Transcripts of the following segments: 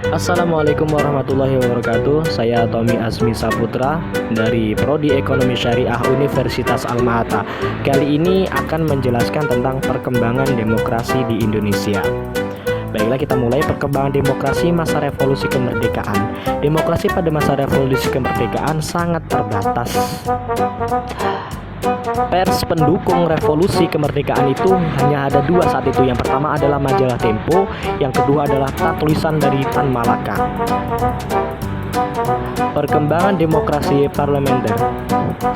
Assalamualaikum warahmatullahi wabarakatuh. Saya Tommy Azmi Saputra dari Prodi Ekonomi Syariah Universitas Alma-Ata. Kali ini akan menjelaskan tentang perkembangan demokrasi di Indonesia. Baiklah, kita mulai perkembangan demokrasi masa revolusi kemerdekaan. Demokrasi pada masa revolusi kemerdekaan sangat terbatas. Pers pendukung revolusi kemerdekaan itu hanya ada dua saat itu. Yang pertama adalah majalah Tempo, yang kedua adalah tulisan dari Tan Malaka. Perkembangan demokrasi parlementer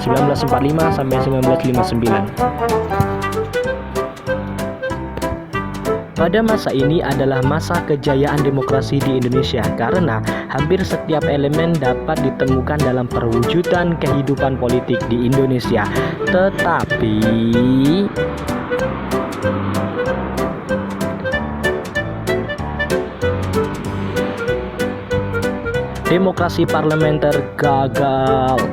1945 sampai 1959. Pada masa ini adalah masa kejayaan demokrasi di Indonesia karena hampir setiap elemen dapat ditemukan dalam perwujudan kehidupan politik di Indonesia. Tetapi demokrasi parlementer gagal.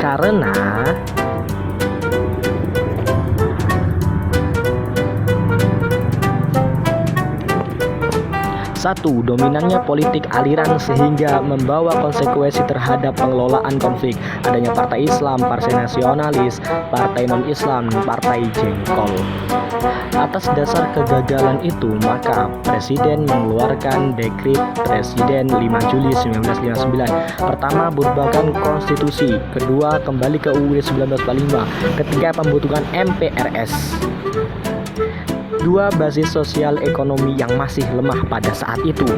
Karena satu, dominannya politik aliran sehingga membawa konsekuensi terhadap pengelolaan konflik. Adanya partai Islam, partai nasionalis, partai non-Islam, partai jengkol. Atas dasar kegagalan itu, maka Presiden mengeluarkan Dekrit Presiden 5 Juli 1959. Pertama, berubahkan konstitusi. Kedua, kembali ke UUD 1945. Ketiga, pembentukan MPRS. Dua, basis sosial ekonomi yang masih lemah pada saat itu.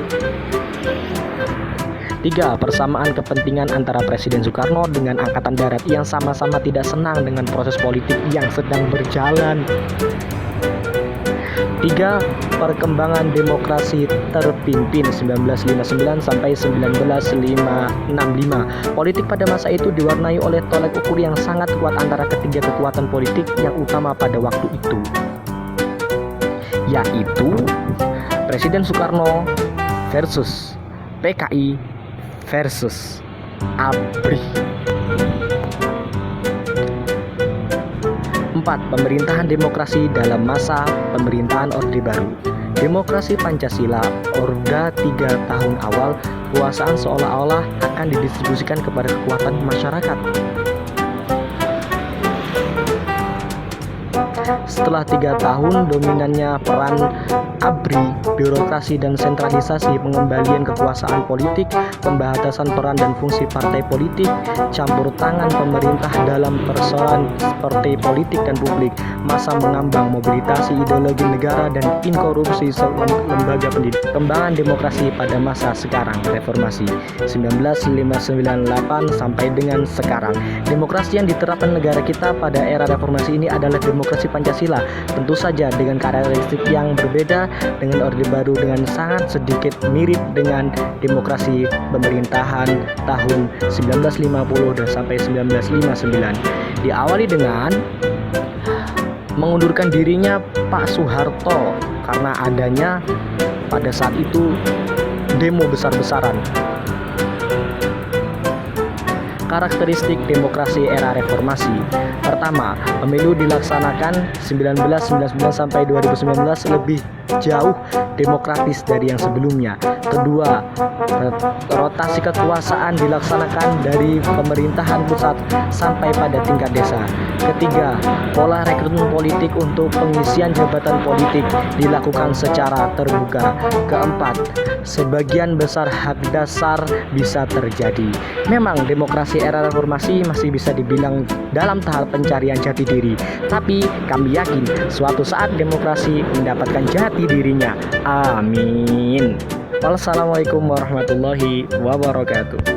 Tiga, persamaan kepentingan antara Presiden Soekarno dengan Angkatan Darat yang sama-sama tidak senang dengan proses politik yang sedang berjalan. Tiga, perkembangan demokrasi terpimpin 1959 sampai 1965. Politik pada masa itu diwarnai oleh tolak ukur yang sangat kuat antara ketiga kekuatan politik yang utama pada waktu itu, yaitu Presiden Soekarno versus PKI versus ABRI. 4. Pemerintahan demokrasi dalam masa pemerintahan Orde Baru. Demokrasi Pancasila, Orda 3 tahun awal, kekuasaan seolah-olah akan didistribusikan kepada kekuatan masyarakat. Setelah 3 tahun dominannya peran ABRI, birokrasi dan sentralisasi, pengembalian kekuasaan politik, pembatasan peran dan fungsi partai politik, campur tangan pemerintah dalam persoalan seperti politik dan publik, masa mengambang, mobilisasi ideologi negara dan inkorupsi lembaga pendidikan. Kembangan demokrasi pada masa sekarang, reformasi 1998 sampai dengan sekarang. Demokrasi yang diterapkan negara kita pada era reformasi ini adalah demokrasi Pancasila, tentu saja dengan karakteristik yang berbeda dengan Orde Baru, dengan sangat sedikit mirip dengan demokrasi pemerintahan tahun 1950 dan sampai 1959. Diawali dengan mengundurkan dirinya Pak Soeharto karena adanya pada saat itu demo besar-besaran. Karakteristik demokrasi era reformasi. Pertama, pemilu dilaksanakan 1999 sampai 2019 lebih jauh demokratis dari yang sebelumnya. Kedua, rotasi kekuasaan dilaksanakan dari pemerintahan pusat sampai pada tingkat desa. Ketiga, pola rekrutmen politik untuk pengisian jabatan politik dilakukan secara terbuka. Keempat, sebagian besar hak dasar bisa terjadi. Memang demokrasi era reformasi masih bisa dibilang dalam tahap pencarian jati diri, tapi kami yakin suatu saat demokrasi mendapatkan jati dirinya. Amin. Wassalamualaikum warahmatullahi wabarakatuh.